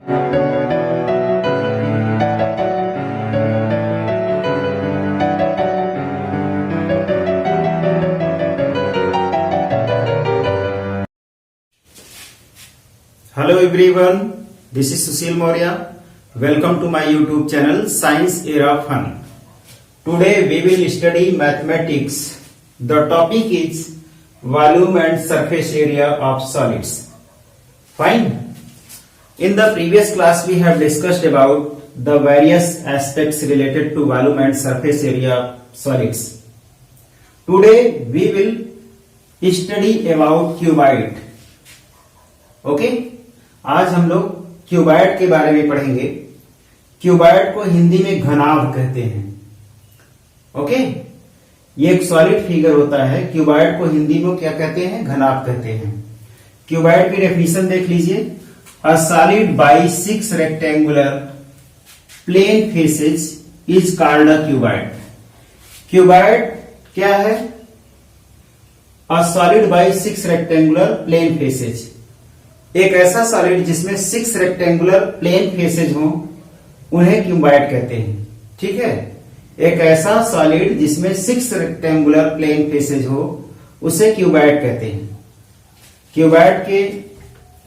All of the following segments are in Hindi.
Hello everyone, this is Sushil Maurya. Welcome to my YouTube channel Science Era Fun. Today we will study mathematics. The topic is volume and surface area of solids. Fine. In the previous class we have discussed about the various aspects related to volume and surface area of solids. Today we will study about cuboid. Okay? आज हम लोग क्यूबॉइड के बारे में पढ़ेंगे। क्यूबॉइड को हिंदी में घनाभ कहते हैं। ओके, ये एक सॉलिड फिगर होता है। क्यूबॉइड को हिंदी में क्या कहते हैं? घनाभ कहते हैं। क्यूबॉइड की डेफिनेशन देख लीजिए। A solid by 6 rectangular plane faces is called a cuboid. Cuboid क्या है? A solid by 6 rectangular plane faces, एक ऐसा सॉलिड जिसमें 6 रेक्टेंगुलर प्लेन फेसेज हो, उन्हें क्यूबॉइड कहते हैं। ठीक है, एक ऐसा सॉलिड जिसमें 6 रेक्टेंगुलर प्लेन फेसेज हो, उसे क्यूबॉइड कहते हैं। क्यूबॉइड के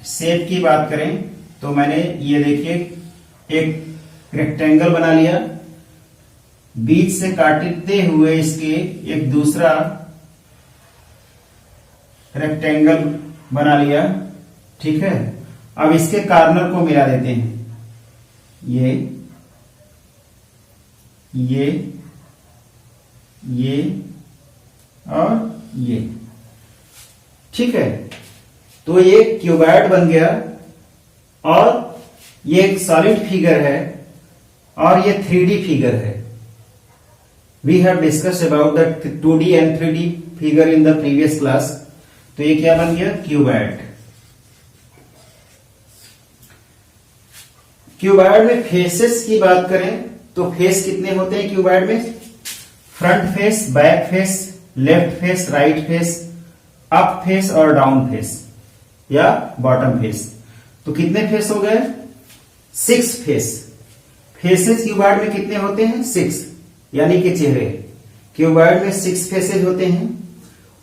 शेप की बात करें तो मैंने ये देखिए एक रेक्टेंगल बना लिया, बीच से काटते हुए इसके एक दूसरा रेक्टेंगल बना लिया। ठीक है, अब इसके कॉर्नर को मिला देते हैं, ये और ये। ठीक है, तो ये क्यूबॉइड बन गया और ये एक सॉलिड फिगर है और ये 3D फिगर है। We have discussed about the 2D and 3D figure in the previous class. तो ये क्या बन गया? क्यूबॉइड। क्यूबॉइड में फेसेस की बात करें तो फेस कितने होते हैं क्यूबॉइड में? Front face, back face, left face, right face, up face और डाउन फेस या बॉटम फेस। तो कितने फेस हो गए? 6 फेस। फेसेस क्यूबॉइड में कितने होते हैं? 6, यानी कि चेहरे। क्यूबॉइड में 6 फेसेज होते हैं।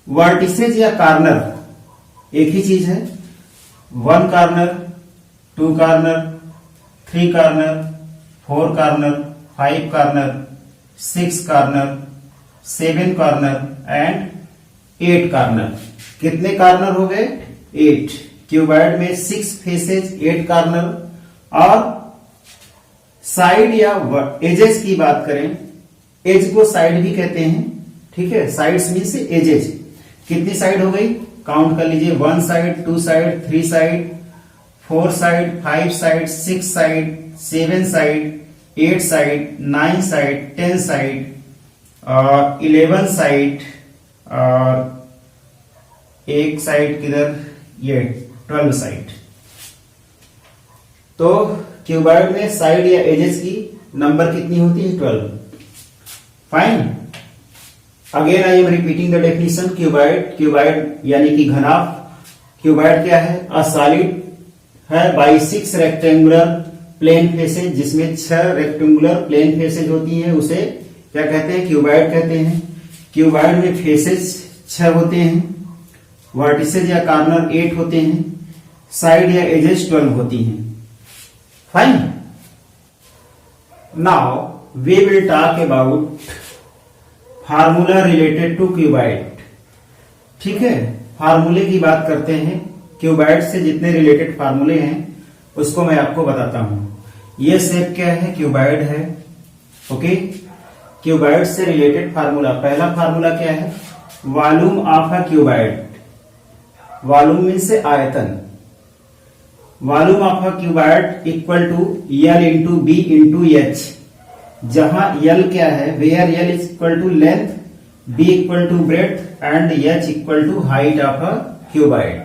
वर्टिसेज या कॉर्नर एक ही चीज है। 1 corner, 2 corner, 3 corner, 4 corner, 5 corner, 6 corner, 7 corner and 8 corner. कितने कॉर्नर हो गए? 8। क्यूबॉइड में 6 फेसेज, 8 कॉर्नर। और साइड या एजेस की बात करें, एज को साइड भी कहते हैं। ठीक है, साइड्स मीन्स एजेज। कितनी साइड हो गई? काउंट कर लीजिए। 1 side, 2 side, 3 side, 4 side, 5 side, 6 side, 7 side, 8 side, 9 side, 10 side, 11 side और एक साइड किधर? ये 12 साइड। तो क्यूबॉइड में साइड या एजेस की नंबर कितनी होती है? 12। Fine. Again I am repeating the definition. Cuboid यानी कि घनाभ। क्यूबॉइड क्या है? अ सॉलिड है बाई 6 रेक्टेंगुलर प्लेन फेसेज, जिसमें 6 रेक्टेंगुलर प्लेन फेसेज होती हैं, उसे क्या कहते हैं? क्यूबॉइड कहते हैं। क्यूबॉइड में फेसेज 6 होते हैं, वर्टिसेज या कॉर्नर 8 होते हैं, साइड या एजेस 12 होती हैं। Fine. Now we will talk about formula related to cuboid. ठीक है, फार्मूले की बात करते हैं। क्यूबॉइड से जितने रिलेटेड फार्मूले हैं उसको मैं आपको बताता हूं। ये शेप क्या है? क्यूबॉइड है। ओके, क्यूबॉइड से रिलेटेड फार्मूला। पहला फार्मूला क्या है? Volume of a cuboid. Volume means आयतन। Volume of a cuboid equal to L into B into h, जहां L क्या है? Where L is equal to length, B equal to breadth and H equal to height of a cuboid.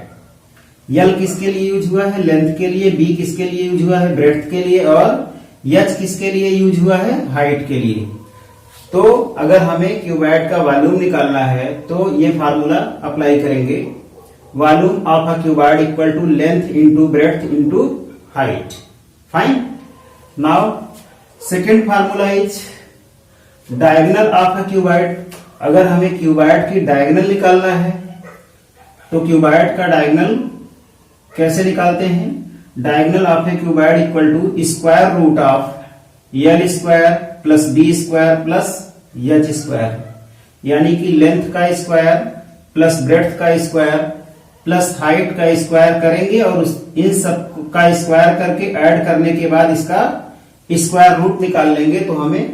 L किसके लिए यूज हुआ है? लेंथ के लिए। B किसके लिए यूज हुआ है? ब्रेड्थ के लिए। और H किसके लिए यूज हुआ है? हाइट के लिए। तो अगर हमें क्यूबॉइड का वॉल्यूम निकालना है तो ये फार्मूला अप्लाई करेंगे। Volume of a cuboid equal to length into breadth into height. Fine. Now second formula is diagonal of a cuboid. अगर हमें क्यूबॉइड की डायगोनल निकालना है तो क्यूबॉइड का डायगोनल कैसे निकालते हैं? Diagonal of a cuboid equal to square root of L square plus B square plus H square, यानी कि लेंथ का स्क्वायर प्लस ब्रेड्थ का स्क्वायर प्लस हाइट का स्क्वायर करेंगे और इन सब का स्क्वायर करके ऐड करने के बाद इसका स्क्वायर रूट निकाल लेंगे तो हमें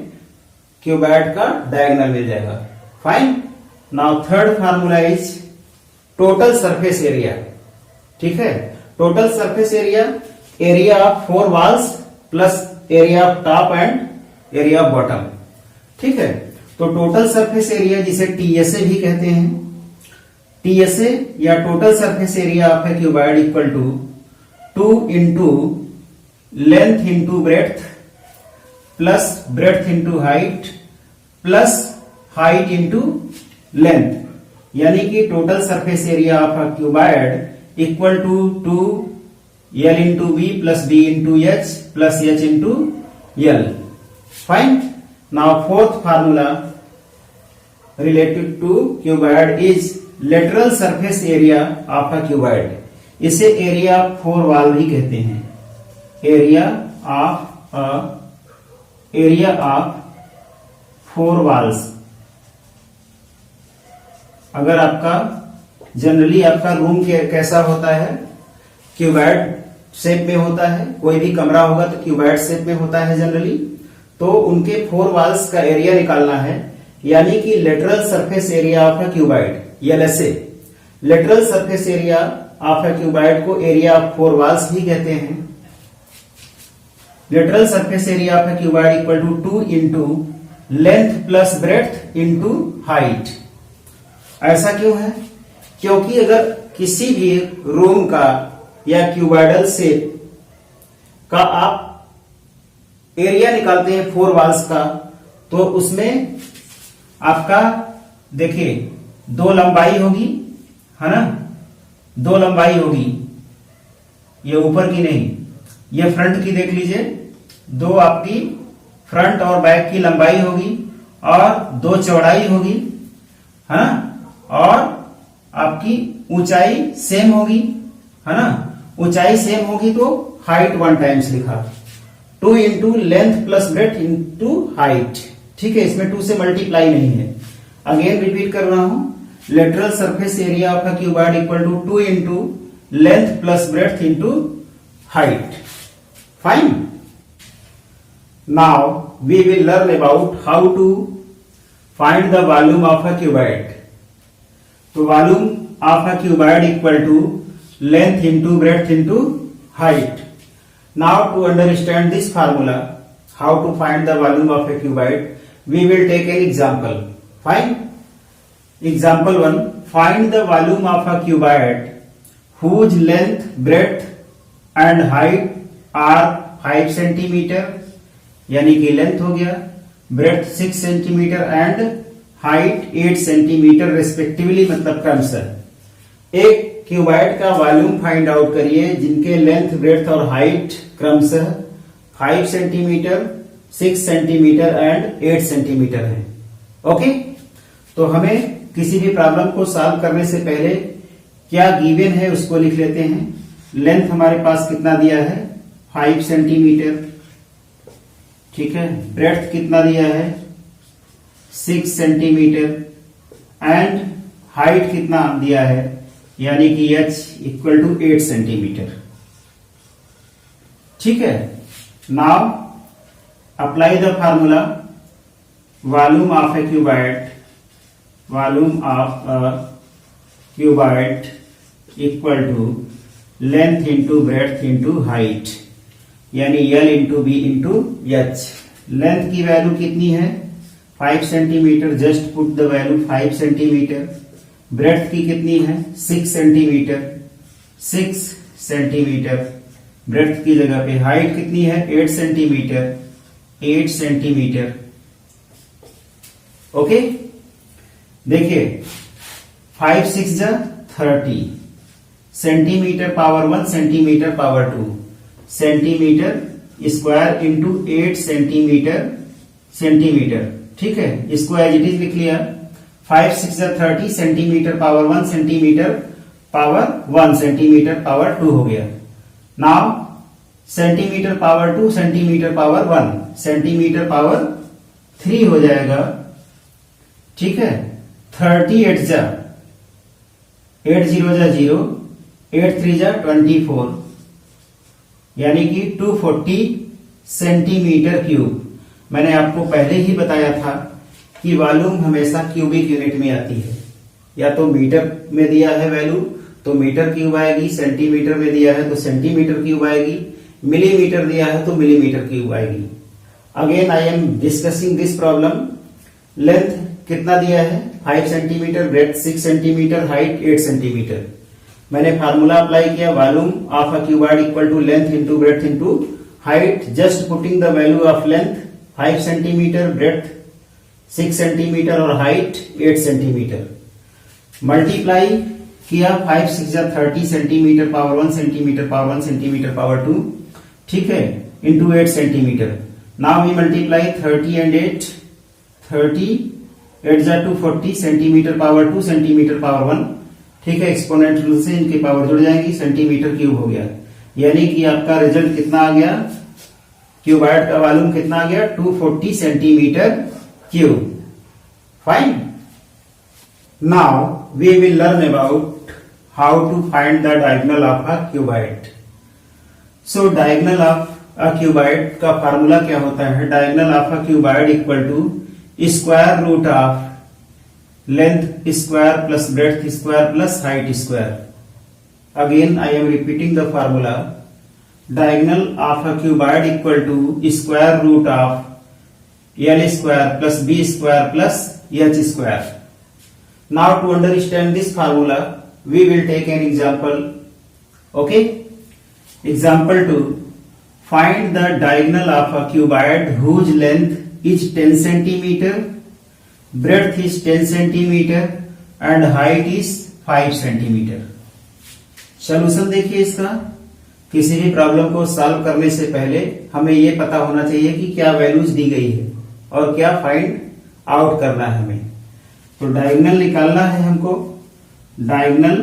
क्यूबॉइड का डायगोनल मिल जाएगा. Fine. Now third formula is total surface area. ठीक है, total surface area, area of 4 walls plus area of top and area of bottom. ठीक है, तो टोटल सरफेस एरिया जिसे टीएसए भी कहते हैं, टीएसए या total surface area of a cuboid equal to 2 into length into breadth plus breadth into height plus height into length, यानी कि total surface area of a cuboid equal to 2 L into B plus B into H plus H into L. Fine. Now fourth formula related to cuboid is lateral surface area of a cuboid. इसे एरिया ऑफ 4 वॉल भी कहते हैं. Area of 4 walls. अगर आपका जनरली आपका रूम कैसा होता है? क्यूबॉइड शेप में होता है. कोई भी कमरा होगा तो क्यूबॉइड शेप में होता है जनरली. तो उनके 4 वॉल्स का एरिया निकालना है, यानी कि lateral surface area of a cuboid, LSA. Lateral surface area of a cuboid को एरिया ऑफ 4 वॉल्स भी कहते हैं. Lateral surface area of a cuboid equal to 2 into length plus breadth into height. ऐसा क्यों है? क्योंकि अगर किसी भी रूम का या क्यूबॉइडल शेप का आप एरिया निकालते हैं 4 वॉल्स का, तो उसमें आपका देखिए 2 लंबाई होगी, है ना, 2 लंबाई होगी, ये ऊपर की नहीं, ये फ्रंट की देख लीजिए, 2 आपकी फ्रंट और बैक की लंबाई होगी और 2 चौड़ाई होगी, है ना, और आपकी ऊंचाई सेम होगी, है ना. ऊंचाई सेम होगी तो हाइट 1 टाइम्स लिखा. 2 into length plus breadth into height. ठीक है, इसमें 2 से मल्टीप्लाई नहीं है. अगेन रिपीट कर रहा हूं. Lateral surface area of a cuboid equal to 2 into length plus breadth into height. Fine. Now we will learn about how to find the volume of a cuboid. तो volume of a cuboid equal to length into breadth into height. Now to understand this formula, how to find the volume of a cuboid, we will take an example. Fine. Example 1. Find the volume of a cuboid whose length, breadth and height are 5 centimeter, यानी कि लेंथ हो गया, breadth 6 centimeter and height 8 centimeter respectively, मतलब क्रमशः. एक क्यूबॉइड का वॉल्यूम फाइंड आउट करिए जिनके लेंथ, ब्रेड्थ और हाइट क्रमशः 5 सेंटीमीटर, 6 सेंटीमीटर एंड 8 सेंटीमीटर है. ओके, तो हमें किसी भी प्रॉब्लम को सॉल्व करने से पहले क्या गिवन है उसको लिख लेते हैं. लेंथ हमारे पास कितना दिया है? 5 सेंटीमीटर. ठीक है. ब्रेड्थ कितना दिया है? 6 सेंटीमीटर एंड हाइट कितना दिया है, यानी कि h इक्वल टू 8 सेंटीमीटर. ठीक है. Now apply the formula. Volume of a cuboid, volume of a cuboid equal to length into breadth into height, यानी l into B into H. Length की वैल्यू कितनी है? 5 centimeter. Just put the value 5 centimeter. Breadth की कितनी है? 6 सेंटीमीटर. 6 सेंटीमीटर ब्रेड्थ की जगह पे. हाइट कितनी है? 8 सेंटीमीटर. 8 सेंटीमीटर. ओके, देखिए 5 6 जा 30 centimeter power 1, centimeter power 2, centimetre square into 8 centimeter, ठीक है, इसको एज इट इज लिख लिया। 5 6 30 centimeter power 1 centimeter power 1 centimeter power 2 हो गया। Now centimetre power 2 centimetre power 1 centimeter power 3 हो जाएगा, ठीक है। 30 8 जा 8 0 जा 0, 8 3 जा 24, यानी कि 240 सेंटीमीटर क्यूब। मैंने आपको पहले ही बताया था कि वॉल्यूम हमेशा क्यूबिक यूनिट में आती है, या तो मीटर में दिया है वैल्यू तो मीटर क्यूब आएगी, सेंटीमीटर में दिया है तो सेंटीमीटर क्यूब आएगी, मिलीमीटर दिया है तो मिलीमीटर क्यूब आएगी। Again I am discussing this problem. Length कितना दिया है 5 centimeter, breadth 6 centimeter, height 8 centimeter. मैंने फार्मूला अप्लाई किया, volume of a cuboid equal to length into breadth into height. Just putting the value of length 5 centimeter, breadth 6 centimeter और हाइट 8 सेंटीमीटर। मल्टीप्लाई किया 5 6 जा 30 centimeter power 1 centimeter power 1 centimeter power 2, ठीक है, into 8 centimeter. Now we multiply 30 and 8, 30 8 जा 240 सेंटीमीटर पावर 2 सेंटीमीटर पावर 1, ठीक है, एक्सपोनेंट रूल से इनकी पावर जुड़ जाएंगी, सेंटीमीटर क्यूब हो गया। यानी कि आपका रिजल्ट कितना आ गया, क्यूबॉइड का वॉल्यूम कितना आ गया 240 centimeter cube. Fine. Now we will learn about how to find the diagonal of a cuboid. So diagonal of a cuboid का फार्मूला क्या होता है, diagonal of a cuboid equal to square root of length square plus breadth square plus height square. Again I am repeating the formula, diagonal of a cuboid equal to square root of L square plus B square plus H square. Now to understand this formula we will take an example. Okay, example 2, find the diagonal of a cuboid whose length is 10 centimeter, breadth is 10 centimeter and height is 5 centimeter। Solution देखिए इसका। किसी भी प्रॉब्लम को सॉल्व करने से पहले हमें यह पता होना चाहिए कि क्या वैल्यूज दी गई है और क्या फाइंड आउट करना है हमें। तो डायगोनल निकालना है हमको, diagonal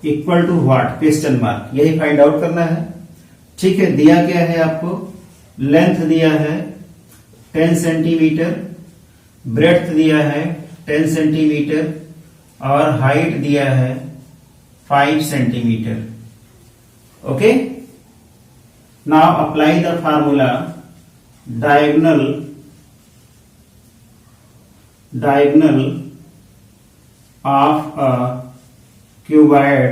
equal to what, question mark, यही फाइंड आउट करना है, ठीक है। दिया क्या है आपको, लेंथ दिया है 10 सेंटीमीटर, ब्रेड्थ दिया है 10 सेंटीमीटर और हाइट दिया है 5 centimeter. Okay, now apply the formula, diagonal of a cuboid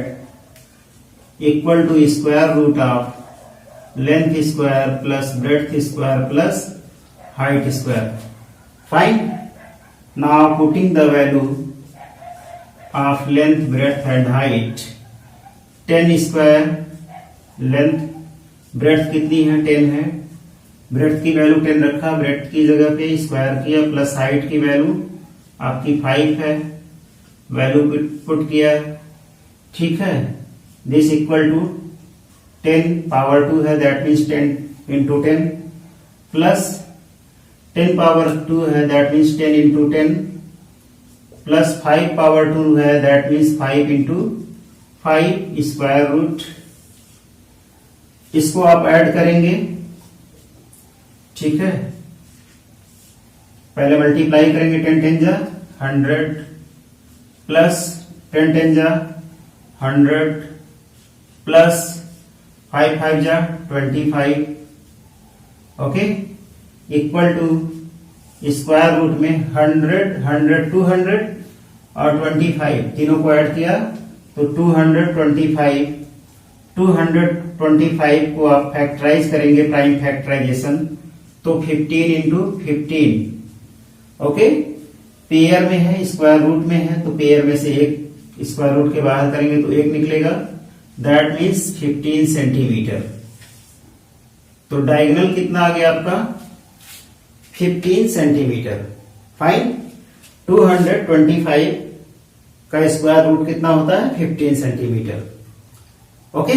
equal to square root of length square plus breadth square plus height square. Fine. Now putting the value of length, breadth and height, 10 square, length, breadth कितनी है 10 है, breadth की वैल्यू 10 रखा, breadth की जगह पे स्क्वायर किया, प्लस हाइट की वैल्यू आपकी 5 है, वैल्यू पुट किया, ठीक है। दिस इक्वल टू 10 पावर 2 है, that means 10 into 10 plus 10 power 2 है, that means 10 into 10 plus 5 power 2 है, that means 5 into 5 square root. इसको आप ऐड करेंगे, ठीक है, पहले मल्टीप्लाई करेंगे 10 10 जा 100 प्लस 10 10 जा 100 प्लस 5 5 जा 25, okay, equal to square root में 100 100 200 और 25 तीनों को ऐड किया तो 225। 225 को आप फैक्टराइज करेंगे, प्राइम फैक्टराइजेशन, तो 15 इंटू 15, ओके। पेयर में है, स्क्वायर रूट में है, तो पेयर में से एक स्क्वायर रूट के बाहर करेंगे तो एक निकलेगा, दैट मीन्स 15 सेंटीमीटर। तो डायगोनल कितना आ गया आपका 15 सेंटीमीटर। फाइन। 225 का स्क्वायर रूट कितना होता है 15 centimetre. Okay,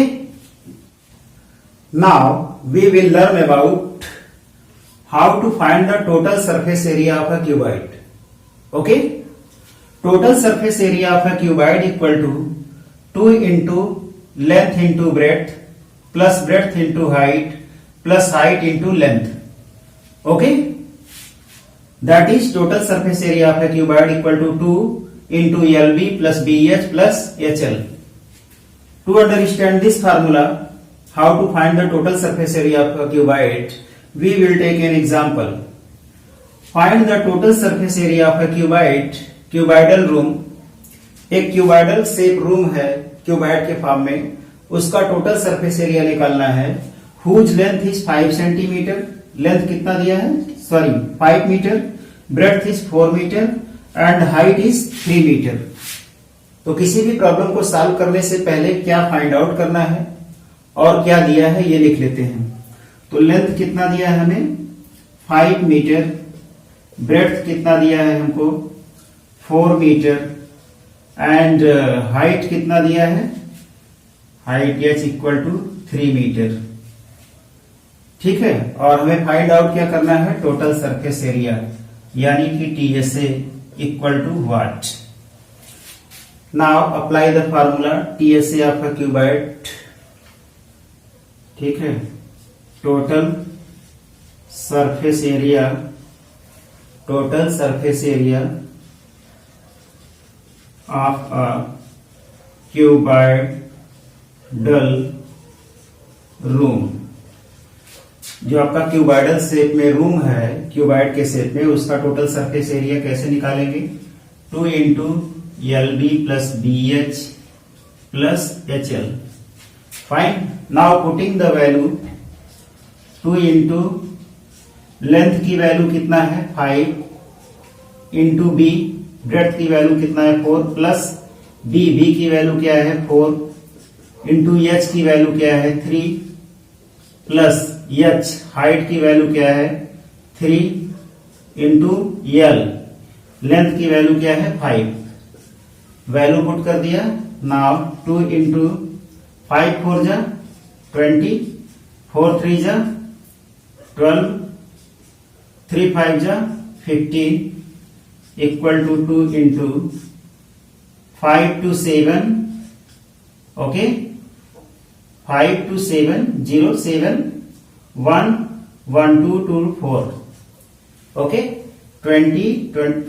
Now we will learn about how to find the total surface area of a cuboid. Okay? Total surface area of a cuboid equal to 2 into length into breadth plus breadth into height plus height into length. Okay? That is total surface area of a cuboid equal to 2 into LB plus BH plus HL. To understand this formula, how to find the total surface area of a cuboid, we will take an example. Find the total surface area of a cuboidal room. एक क्यूबॉइडल शेप रूम है क्यूबॉइड के फॉर्म में, उसका टोटल सरफेस एरिया निकालना है. Whose length is 5 centimeter, length कितना दिया है, 5 meter, breadth is 4 meter and height is 3 meter. तो किसी भी प्रॉब्लम को सॉल्व करने से पहले क्या फाइंड आउट करना है और क्या दिया है ये लिख लेते हैं. तो लेंथ कितना दिया है हमें 5 मीटर, ब्रेड्थ कितना दिया है हमको 4 मीटर एंड हाइट कितना दिया है, height H equal to 3 meter. ठीक है, और हमें फाइंड आउट क्या करना है, टोटल सरफेस एरिया यानी कि TSA equal to what. Now apply the formula TSA of a cuboid. ठीक है, total surface area of a cuboidal room. जो आपका क्यूबॉइडल शेप में रूम है, क्यूबॉइड के शेप में, उसका टोटल सरफेस एरिया कैसे निकालेंगे, 2 into L B plus B H plus H L. Fine. Now putting the value 2 into length की वैल्यू कितना है 5 इंटू बी, ब्रेड्थ की वैल्यू कितना है 4 प्लस बी की वैल्यू क्या है 4 इंटू एच की वैल्यू क्या है 3 प्लस एच हाइट की वैल्यू क्या है 3 इंटू एल लेंथ की वैल्यू क्या है 5. वैल्यू पुट कर दिया. नाउ 2 इंटू 5 4 जा 20, 4 3 जा 12, 3 5 जा 15 equal to 2 into 5 to 7. Okay, 5 to 7 0 7 1 1 2 2 4. Okay, 20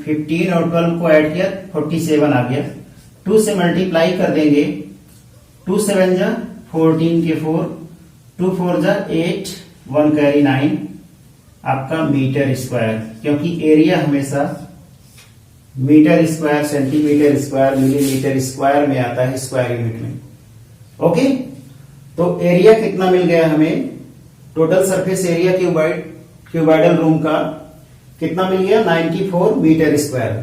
15 और 12 को ऐड किया 47 आ गया. 2 से मल्टीप्लाई कर देंगे, 2 7 जा 14 के 4, 2 4 जा 8, 1 कैरी 9 आपका मीटर स्क्वायर, क्योंकि एरिया हमेशा meter square, centimeter square, millimeter square में आता है स्क्वायर यूनिट में. ओके, तो एरिया कितना मिल गया हमें, total surface area cuboidal room का कितना मिल गया 94 meter square.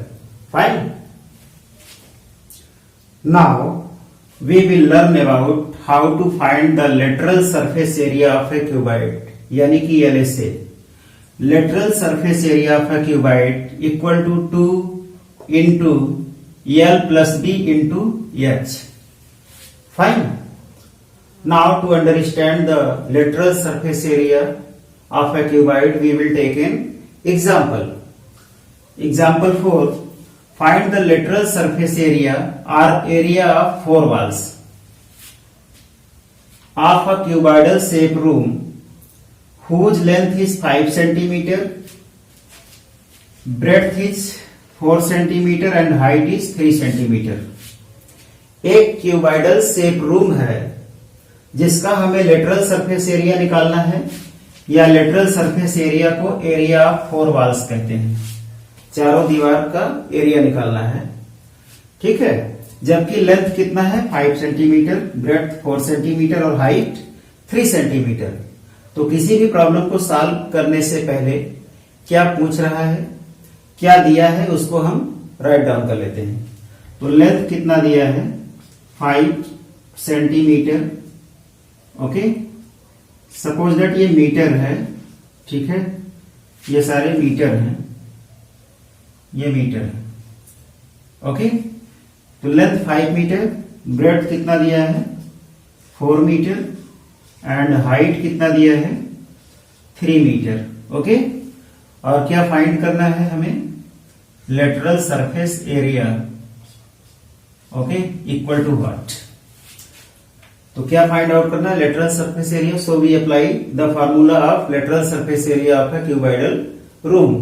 Fine. Now we will learn about how to find the lateral surface area of a cuboid यानी कि LSA. Lateral surface area of a cuboid equal to 2 into L plus B into H. Fine. Now to understand the lateral surface area of a cuboid we will take an example. Example 4. Find the lateral surface area or area of 4 walls of a cuboidal shape room whose length is 5 centimeter, breadth is 4 centimeter and height is 3 centimeter. एक क्यूबॉइडल शेप रूम है जिसका हमें लेटरल सरफेस एरिया निकालना है, या लेटरल सरफेस एरिया को एरिया ऑफ 4 वॉल्स कहते हैं. चारों दीवार का एरिया निकालना है. ठीक है, जबकि लेंथ कितना है 5 सेंटीमीटर, ब्रेड्थ 4 सेंटीमीटर और हाइट 3 सेंटीमीटर. तो किसी भी प्रॉब्लम को सॉल्व करने से पहले क्या पूछ रहा है, क्या दिया है, उसको हम राइट डाउन कर लेते हैं. तो लेंथ कितना दिया है 5 सेंटीमीटर. ओके, सपोज दैट ये मीटर है. ठीक है, ये सारे मीटर हैं, ये मीटर है. ओके, तो लेंथ 5 मीटर, ब्रेड्थ कितना दिया है 4 मीटर एंड हाइट कितना दिया है 3 मीटर। ओके, और क्या फाइंड करना है हमें, lateral surface area. Okay, equal to what, तो क्या फाइंड आउट करना है, lateral surface area. So we apply the formula of lateral surface area of a cuboidal room.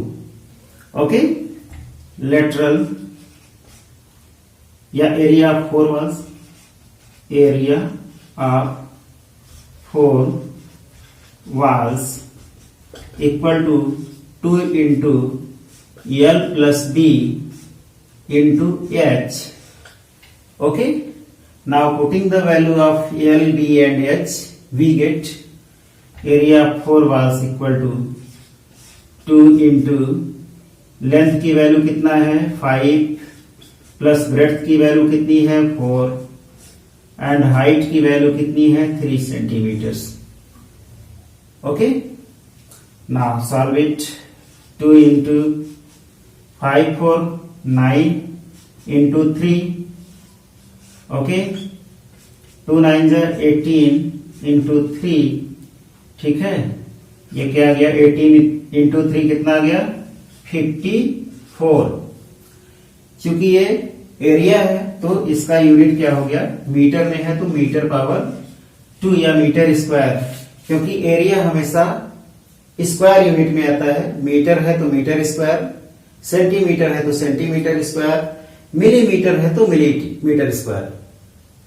Okay, lateral या area of 4 walls, area of 4 walls equal to 2 into L plus B into H. Okay, now putting the value of L, B and H, we get area of 4 walls equal to 2 into length की वैल्यू कितना है 5 प्लस ब्रेड्थ की वैल्यू कितनी है 4 एंड हाइट की वैल्यू कितनी है 3 centimeters. Okay, now solve it. 2 into 5 4 9 into 3। Okay, 2 9 18 into 3। ठीक है, ये क्या आ गया 18 into 3 कितना आ गया 54। क्योंकि ये एरिया है तो इसका यूनिट क्या हो गया, मीटर में है तो मीटर पावर 2 या मीटर स्क्वायर, क्योंकि एरिया हमेशा स्क्वायर यूनिट में आता है। मीटर है तो मीटर स्क्वायर, सेंटीमीटर है तो सेंटीमीटर स्क्वायर, मिलीमीटर है तो मिलीमीटर स्क्वायर।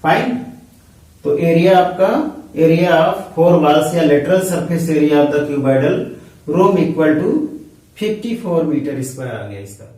फाइन, तो एरिया आपका एरिया ऑफ 4 वॉल्स या lateral surface area of the cuboidal room equal to 54 metre square आ गया इसका।